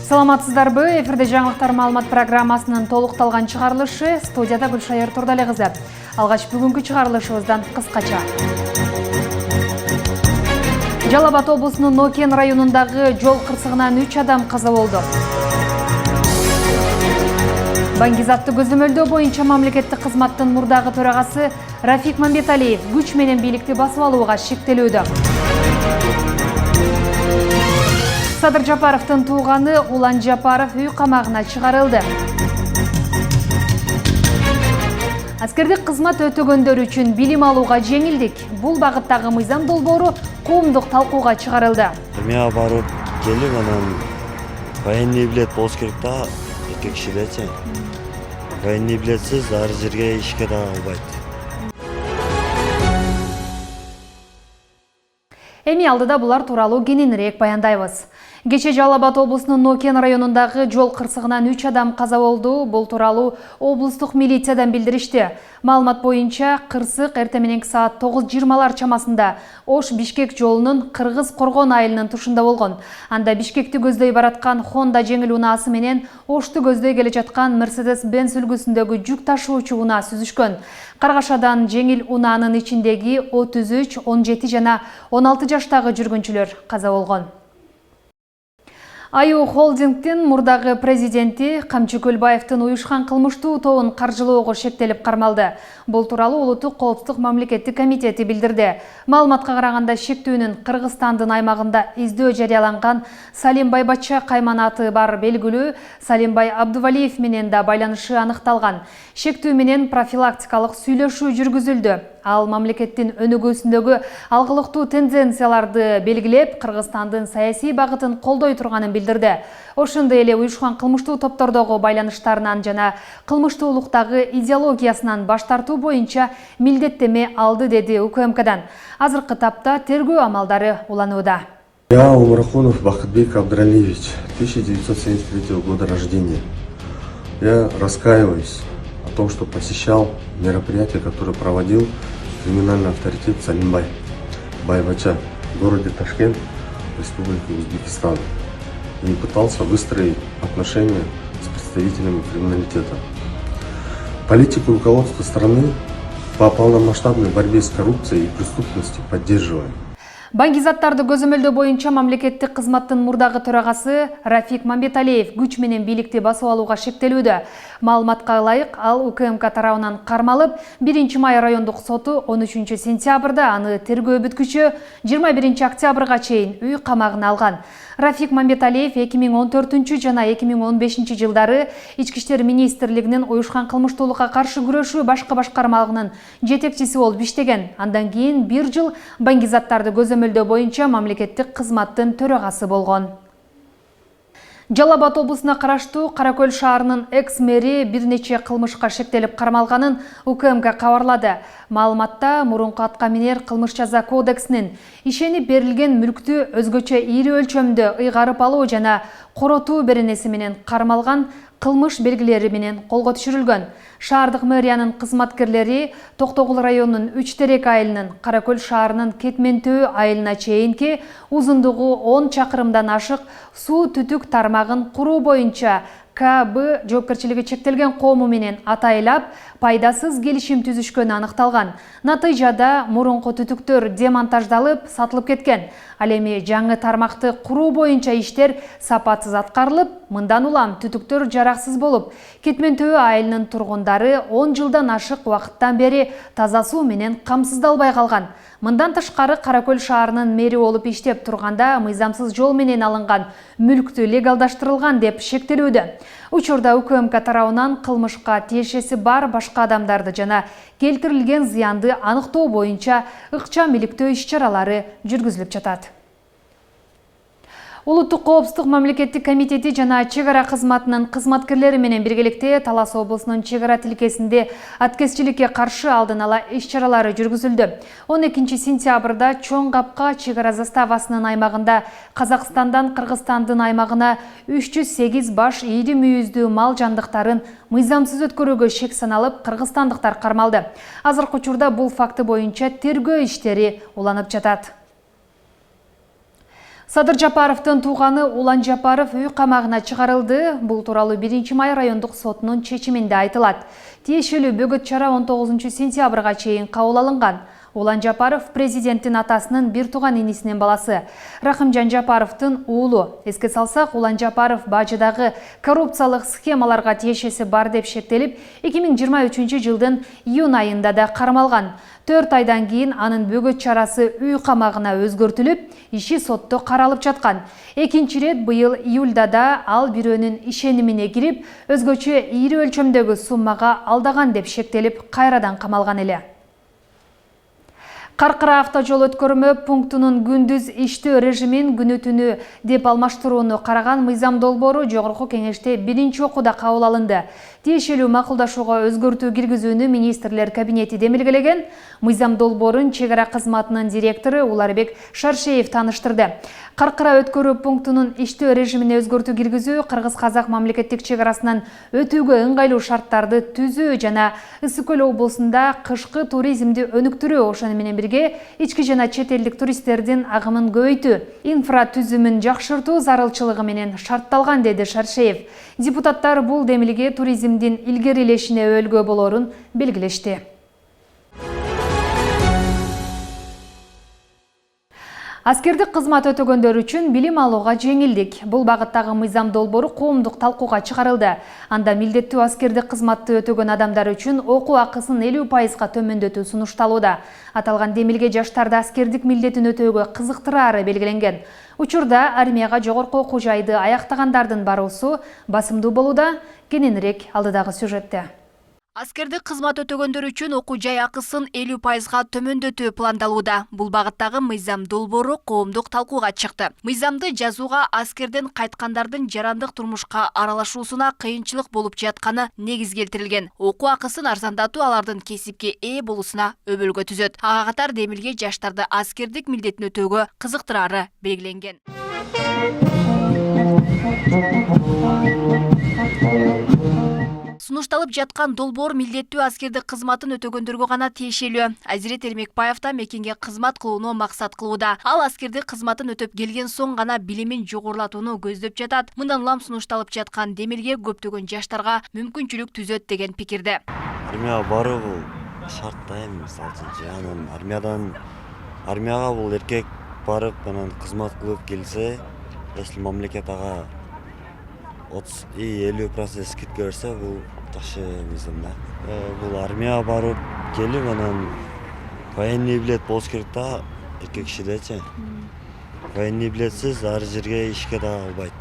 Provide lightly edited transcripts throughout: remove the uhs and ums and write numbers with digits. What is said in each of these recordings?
Саламатсыздарбы, эфирде жаңылыктар маалымат программасынын толукталган чыгарылышы, студияда Гүлшайыр Турдале кызы. Алгач бүгүнкү чыгарылышыбыздан кыскача. Жалал Абад облусунун Нокен районундагы жол кырсыгынан 3 адам каза болду. Баңгизатты көзөмөлдөө боюнча мамлекеттик кызматтын мурдагы төрагасы Рафик Мамбеталиев күч менен бийликти басып алууга шектелүүдө. Садыр Жапаровдун тууганы Улан Жапаров үй камагына чыгарылды. Аскердик кызмат өтөгөндөр үчүн билим алууга жеңилдик. Бул багыттагы мыйзам долбоору коомдук талкууга чыгарылды. Мен барып келип, анан военный билет болуш керек да, эки кишидечи. Военный билетсиз ар жерге ишке да албайт. Эми алдыда булар тууралуу кененирээк баяндайбыз. Кече Жалал Абад облусунун Нокен районундагы жол кырсыгынан 3 адам каза болду. Бул тууралуу облустук милициядан билдиришти. Маалымат боюнча кырсык эртең мененки саат 9:20 чамасында Ош-Бишкек жолунун Кыргыз-Коргон айылынын тушунда болгон. Анда Бишкекти көздөй бараткан Honda жеңил унаасы менен Ошту көздөй келе жаткан Mercedes-Benz үлгүсүндөгү жүк ташуучу унаа сүзүшкөн. Каргашадан жеңил унаанын ичиндеги 33, 17 жана 16 жаштагы жүргүнчүлөр каза болгон. Аю холдингтин мурдагы президенти Камчы Көлбаевдин уюшкан кылмыштуу тобун каржылоого шектелип кармалды. Бул тууралуу Улуттук коопсуздук мамлекеттик комитети билдирди. Маалыматка караганда шектүүнүн Кыргызстандын аймагында издөө жарыяланган Салимбай Батча кайманаты бар белгилүү Салимбай Абдувалиев менен да байланышы аныкталган. Шектүү менен профилактикалык сүйлөшүү жүргүзүлдү. Ал мамлекеттин өнүгүүсүндөгү алгылыктуу тенденцияларды белгилеп, Кыргызстандын саясий багытын колдой турганын билдирди. Ошондой эле уюшкан кылмыштуу топтордогу байланыштарынан жана кылмыштуулуктагы идеологиясынан баш тартуу боюнча милдеттеме алды, деди УКМКдан. Азыркы тапта тергөө амалдары уланууда. Я Умарахунов Бахытбек Абдралиевич, 1973 года рождения. Я раскаиваюсь о том, что посещал мероприятие, которое проводил криминальный авторитет Салимбай Байбача в городе Ташкент, Республики Узбекистан, и пытался выстроить отношения с представителями криминалитета. Политику руководства страны по полномасштабной борьбе с коррупцией и преступностью поддерживаем. Баңгизаттарды көзөмөлдөө боюнча мамлекеттик кызматтын мурдагы төрагасы Рафик Мамбеталиев күч менен бийликти басып алууга шектелүүдө. Маалыматка ылайык, ал УКМК тарабынан кармалып, 1 май райондук соту 13 сентябрда аны тергөө бүткүчү 21 октябрга чейин үй камагына алган. Рафик Мамбеталиев 2014 жана 2015 жылдары Ички иштер министрлигинин уюшкан кылмыштуулукка каршы күрөшүү башкы башкармалыгынын жетекчиси болуп иштеген. Андан кийин 1 жыл баңгизаттарды көзөмөлдөө боюнча мамлекеттик кызматтын төрагасы болгон. Жалал Абад облусуна караштуу Каракөл шаарынын экс-мэри бир нече кылмышка шектелип кармалганын УКМК кабарлады. Маалыматта мурунку аткаминер кылмыш жаза кодексинин ишенип берилген мүлктү өзгөчө ири өлчөмдө ыйгарып алуу жана коротуу беренеси менен кармалган кылмыш белгилери менен колго түшүрүлгөн. Шаардык мэриянын кызматкерлери Токтогул районунун 3 терек айылынын Каракөл шаарынын Кетментөө айылына чейинки узундугу 10 чакырымдан ашык суу түтүк тармагын куруу боюнча КБ жоопкерчилиги чектелген коому менен атайлап пайдасыз келишим түзүшкөнү аныкталган. Натыйжада мурунку түтүктөр демонтаждалып, сатылып кеткен. Ал эми жаңы тармакты куруу боюнча иштер сапатсыз аткарылып, мындан улам түтүктөр жараксыз болуп, Кетментөө айылынын тургундары 10 жылдан ашык убакыттан бери таза суу менен камсыздалбай калган. Мындан тышкары Каракөл шаарынын мэри болуп иштеп турганда мыйзамсыз жол менен алынган мүлктү легалдаштырылган деп шектелүүдө. Учурда УКМК тарабынан кылмышка тиешеси бар башка адамдарды жана келтирилген зыянды аныктоо боюнча ыкчам иликтөө иш-чаралары жүргүзүлүп жатат. Улуттук коопсуздук мамлекеттик комитети жана чек ара кызматынын кызматкерлери менен биргеликте Талас облусунун чек ара тилкесинде аткезчиликке каршы алдын ала иш-чаралары жүргүзүлдү. 12 сентябрда Чоң Капка чек ара заставасынын аймагында Казакстандан Кыргызстандын аймагына 308 баш ийри мүйүздүү мал жандыктарын мыйзамсыз өткөрүүгө шек саналып, кыргызстандыктар кармалды. Азыркы учурда бул факты боюнча тергөө иштери уланып жатат. Садыр Жапаровдун тууганы Улан Жапаров үй камагына чыгарылды. Бул тууралуу 1-май райондук сотунун чечиминде айтылат. Тиешелүү бөгөт чара 19 сентябрга чейин кабыл алынган. Улан Жапаров президенттин атасынын бир тууган инисинин баласы. Рахымжан Жапаровдун уулу. Эске салсак, Улан Жапаров бажыдагы коррупциялык схемаларга тиешеси бар деп шектелип, 2023 жылдын июнь айында да кармалган. 4 айдан кийин анын бөгөт чарасы үй камагына өзгөртүлүп, иши сотто каралып жаткан. Экинчи рет быйыл июлда да ал бирөөнүн ишенимине кирип, өзгөчө ийри өлчөмдөгү суммага алдаган деп шектелип, кайрадан камалган эле. Каркыра автожол өткөрмө пунктунун күндүз иштөө режимин күнү-түнү деп алмаштырууну караган мыйзам долбоору Жогорку Кеңеште биринчи окууда кабыл алынды. Тиешелүү макулдашууга өзгөртүү киргизүүнү министрлер кабинети демилгелеген. Мыйзам долбоорун чек ара кызматынын директору Уларбек Шаршеев тааныштырды. Каркыра өткөрүү пунктунун иштөө режимине өзгөртүү киргизүү Кыргыз-Казак мамлекеттик чек арасынан өтүүгө ыңгайлуу шарттарды түзүү жана Ысык Көл облусунда кышкы туризмди өнүктүрүү, ошону менен бирге ички жана чет элдик туристтердин агымын көбөйтүү, инфра түзүмүн жакшыртуу зарылчылыгы менен шартталган, деди Шаршеев. Депутаттар бул демилге туризмдин илгерилешине өөлгө болорун белгилешти. Аскердик кызмат өтөгөндөр үчүн билим алууга жеңилдик. Бул багыттагы мыйзам долбоору коомдук талкууга чыгарылды. Анда милдеттүү аскердик кызматты өтөгөн адамдар үчүн окуу акысын 50%га төмөндөтүү сунушталууда. Аталган демилге жаштарды аскердик милдетин өтөөгө кызыктыраары белгиленген. Учурда армияга жогорку окуу жайды аяктагандардын баруусу басымдуу болууда. Кененирээк алдыдагы сюжетте. Аскердик кызмат өтөгөндөр үчүн окуу жай акысын 50%га төмөндөтүү пландалууда. Бул багыттагы мыйзам долбоору коомдук талкууга чыкты. Мыйзамды жазууга аскерден кайткандардын жарандык турмушка аралашуусуна кыйынчылык болуп жатканы негиз келтирилген. Окуу акысын арзандатуу алардын кесипке ээ болуусуна өбөлгө түзөт. Ага катар демилге жаштарды аскердик милдетин өтөөгө кызыктыраары белгиленген. Сунушталып жаткан долбоор милдеттүү аскердик кызматын өтөгөндөргө гана тиешелүү. Азирет Эрмекбаев да мекенге кызмат кылууну максат кылууда. Ал аскердик кызматын өтөп келген соң гана билимин жогорулатууну көздөп жатат. Мындан улам сунушталып жаткан демилге көптөгөн жаштарга мүмкүнчүлүк түзөт деген пикирде. Армияга баруу бул шарт да эми, мисалы үчүн. Армияга бул эркек барып, анан кызмат кылып келсе, если мамлекет ага 30-50% скидка берсе, бул жакшы мыйзам да. Бул армияга барып келип, анан военный билет болуш керек да, эркек кишидечи. Военный билетсиз ар жерге ишке да албайт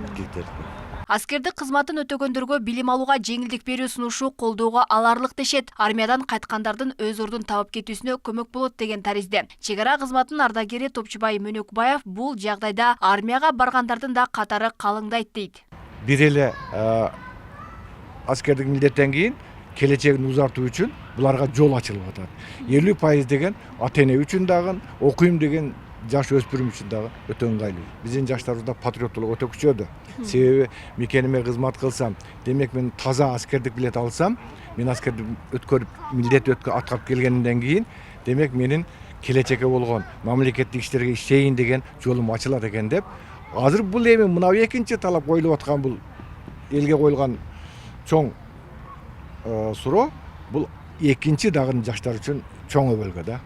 эркектерди. Аскердик кызматын өтөгөндөргө билим алууга жеңилдик берүү сунушу колдоого аларлык дешет. Армиядан кайткандардын өз ордун табып кетүүсүнө көмөк болот деген таризде. Чек ара кызматынын ардагери Топчубай Мөнөкбаев бул жагдайда армияга баргандардын да катары калыңдайт дейт. Бир эле аскердик милдеттен кийин келечегин узартуу үчүн буларга жол ачылып атат. 50% деген ата-эне үчүн дагы, окуйм деген жаш өспүрүм үчүн дагы өтө ыңгайлуу. Биздин жаштарыбызда патриоттулук өтө күчөдү. Себеби мекениме кызмат кылсам, демек мен таза аскердик билет алсам, мен аскердик өткөрүп, милдет аткарып келгенден кийин, демек менин келечекке болгон мамлекеттик иштерге иштейин деген жолум ачылат экен деп. Азыр бул эми мына экинчи талап коюлуп аткан, бул элге коюлган чоң суроо, бул экинчи дагы жаштар үчүн чоң өбөлгө да.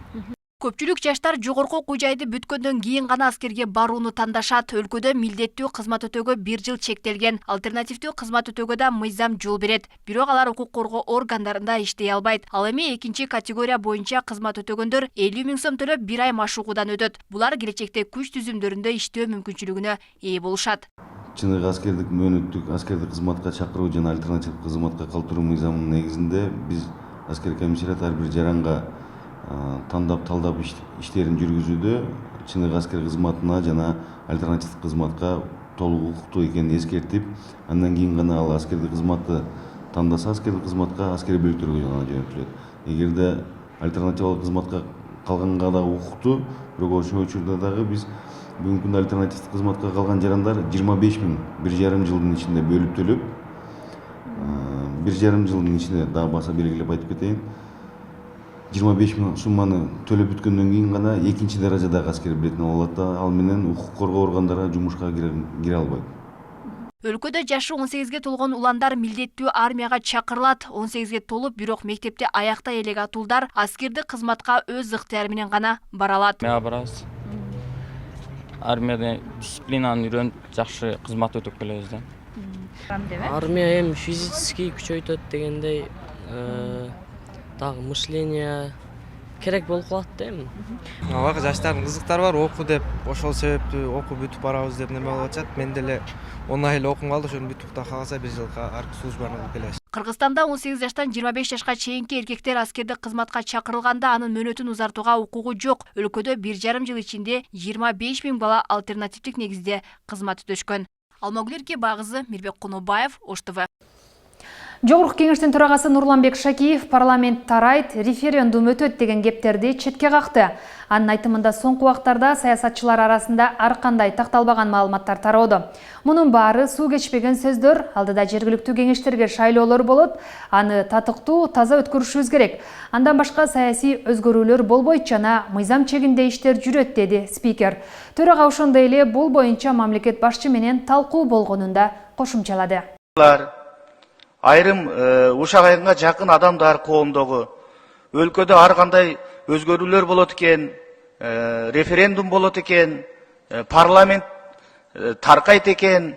Көпчүлүк жаштар жогорку окуу жайды бүткөндөн кийин гана аскерге барууну тандашат. Өлкөдө милдеттүү кызмат өтөөгө 1 жыл чектелген. Альтернативдүү кызмат өтөөгө да мыйзам жол берет. Бирок алар укук коргоо органдарында иштей албайт. Ал эми экинчи категория боюнча кызмат өтөгөндөр 50 000 сом төлөп 1 ай машыгуудан өтөт. Булар келечекте күч түзүмдөрүндө иштөө мүмкүнчүлүгүнө ээ болушат. Чыныгы аскердик мөөнөттүк аскердик кызматка чакыруу жана альтернативдик кызматка калтыруу мыйзамынын негизинде биз аскер комиссарият ар бир жаранга тандап талдап иштерин жүргүзүүдө чыныгы аскер кызматына жана альтернативдик кызматка толук укуктуу экенин эскертип, андан кийин гана ал аскердик кызматты тандаса, аскердик кызматка аскерий бөлүктөргө гана жөнөтүлөт. Эгерде альтернативдик кызматка калганга да укуктуу, бирок ошол учурда дагы биз бүгүнкү күндө альтернативдик кызматка калган жарандар 25 000 1,5 жылдын ичинде бөлүп төлөп, 1,5 жылдын ичинде дагы баса белгилеп айтып кетейин. 25 миң сумманы төлөп бүткөндөн кийин гана экинчи даражадагы аскер билетин ала алат да, ал менен укук коргоо органдарына жумушка кире албайт. Өлкөдө жашы 18ге толгон уландар милдеттүү армияга чакырылат. 18ге толуп, бирок мектепте аяктай элек атуулдар аскердик кызматка өз ыктыяры менен гана бара алат. Армияга барабыз. Армияда дисциплинаны үйрөнүп, жакшы кызмат өтүп келебиз да. Армия эми физический күчөйтөт дегендей, дагы мышление керек болуп калат да эми. Ага жаштардын кызыктары бар, окуу деп, ошол себептүү окуу бүтүп барабыз деп неме болуп атат. Мен деле оңай эле окуп калды, ошону бүтүп калса бир жылга аркы службаны кылып келебиз. Кыргызстанда 18 жаштан 25 жашка чейинки эркектер аскердик кызматка чакырылганда анын мөөнөтүн узартууга укугу жок. Өлкөдө 1,5 жыл ичинде 25 миң бала альтернативдик негизде кызмат өтөшкөн. Алмагүл Багызы, Мирбек Кунубаев, Ош ТВ. Жогорку кеңештин төрагасы Нурланбек Шакиев парламент тарайт, референдум өтөт деген кептерди четке какты. Анын айтымында соңку убактарда саясатчылар арасында ар кандай такталбаган маалыматтар тароодо. Мунун баары суу кечпеген сөздөр, алдыда жергиликтүү кеңештерге шайлоолор болот, аны татыктуу, таза өткөрүшүбүз керек. Андан башка саясий өзгөрүүлөр болбойт жана мыйзам чегинде иштер жүрөт, деди спикер. Төрага ошондой эле бул боюнча мамлекет башчы менен талкуу болгонун да кошумчалады. Айрым ушак айылга жакын адамдар коомдогу өлкөдө ар кандай өзгөрүүлөр болот экен, референдум болот экен, парламент таркайт экен,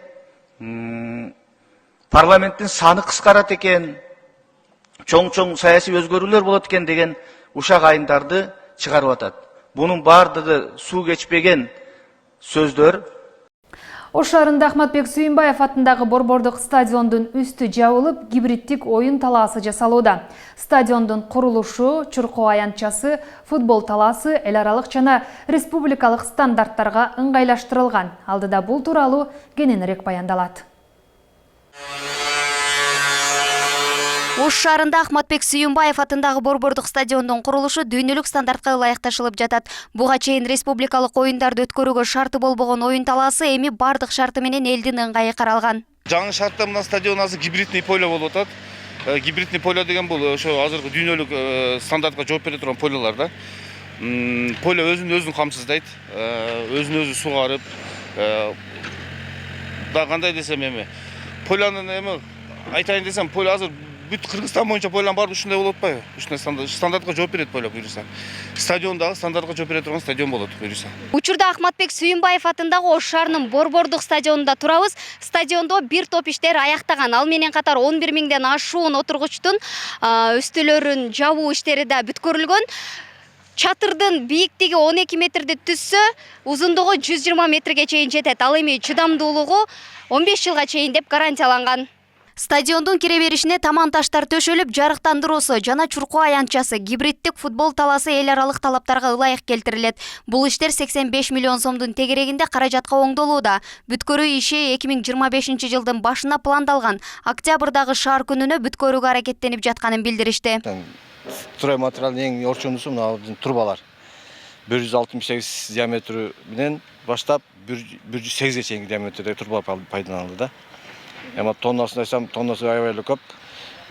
парламенттин саны кыскарат экен, чоң саясий өзгөрүүлөр болот экен деген ушак айылдарды чыгарып атат. Бунун баардыгы суу кечпеген сөздөр. Ош шаарында Ахматбек Сүйүнбаев атындагы борбордук стадиондун үстү жабылып, гибриддик оюн талаасы жасалууда. Стадиондун курулушу, чуркоо аянтчасы, футбол талаасы эл аралык жана республикалык стандарттарга ыңгайлаштырылган. Алдыда бул тууралуу кененирээк баяндалат. Ош шаарында Ахматбек Сүйүнбаев атындагы борбордук стадиондун курулушу дүйнөлүк стандартка ылайыкташылып жатат. Буга чейин республикалык оюндарды өткөрүүгө шарты болбогон оюн талаасы эми бардык шарты менен элдин ыңгайы каралган. Жаңы шартта мына стадион азыр гибридный поле болуп атат. Гибридный поле деген бул ошо азыркы дүйнөлүк стандартка жооп бере турган полелер да. Поле өзүн камсыздайт, өзүн өзү сугарып, да кандай десем эми полянын эми айтайын десем, поле азыр бүт Кыргызстан боюнча пойлан баары ушундай болуп атпайбы? Ушундай стандартка жооп берет поле буюрса. Стадион дагы стандартка жооп бере турган стадион болот буюрса. Учурда Ахматбек Сүйүнбаев атындагы Ош шаарынын борбордук стадионунда турабыз. Стадиондо бир топ иштер аяктаган. Ал менен катар 11 миңден ашуун отургучтун үстөлөрүн жабуу иштери да бүткөрүлгөн. Чатырдын бийиктиги 12 метрди түзсө, узундугу 120 метрге чейин жетет. Ал эми чыдамдуулугу 15 жылга чейин деп гарантияланган. Стадиондун кире беришине таман таштар төшөлүп, жарыктандыруусу жана чуркоо аянтчасы, гибриддик футбол талаасы эл аралык талаптарга ылайык келтирилет. Бул иштер 85 миллион сомдун тегерегинде каражатка оңдолууда. Бүткөрүү иши 2025 жылдын башына пландалган. Октябрдагы шаар күнүнө бүткөрүүгө аракеттенип жатканын билдиришти. Строй материалдын эң орчундусу мына турбалар. 168 диаметри менен баштап 108ге чейинки диаметрде турба пайдаланылды да. Эми тоннасын айтсам, тоннасы аябай эле көп.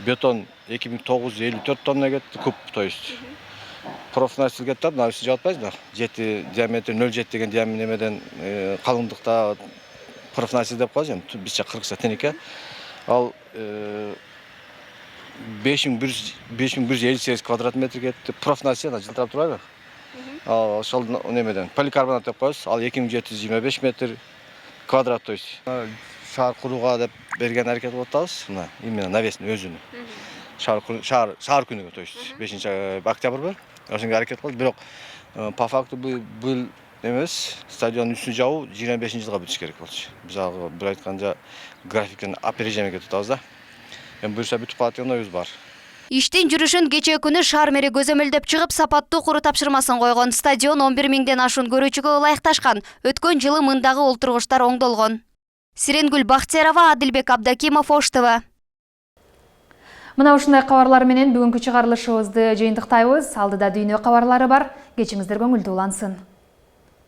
Бетон 2954 тонна кетти, куб, то есть. Профнастил кетти, мына үстү жабылбайбы да. 7 диаметр 0,7 деген диаметрден калыңдыкта профнастил деп коебуз, бизче кыргызча тенеке. Ал 5158 квадрат метр кетти. Профнастил жылтырап турбайбы? Ал ошол немеден поликарбонат деп коебуз. Ал 2725 метр квадрат, то есть. Шаар курууга деп берген аракет кылып атабыз. Мына именно навестин өзүнү. Шаар күнүгө, то есть 5 октябрь ошонго аракет кылды. Бирок по факту бул эмес, стадиондун үстүн жабуу 25 жылга бүтүш керек болчу. Биз ага бир айтканда графиктен опережение кетип атабыз да. Эми буюрса бүтүп калат деген оюбуз бар. Иштин жүрүшүн кечээ күнү шаар мэри көзөмөлдөп чыгып, сапаттуу куруу тапшырмасын койгон. Стадион 11 миңден ашуун көрүүчүгө ылайыкташкан. Өткөн жылы мындагы олтургучтар оңдолгон. Сиренгүл Бахтиярова, Адилбек Абдакимов, Ош ТВ. Мына ушундай кабарлар менен бүгүнкү чыгарылышыбызды жыйынтыктайбыз. Алдыда дүйнө кабарлары бар. Кечиңиздер көңүлдүү улансын.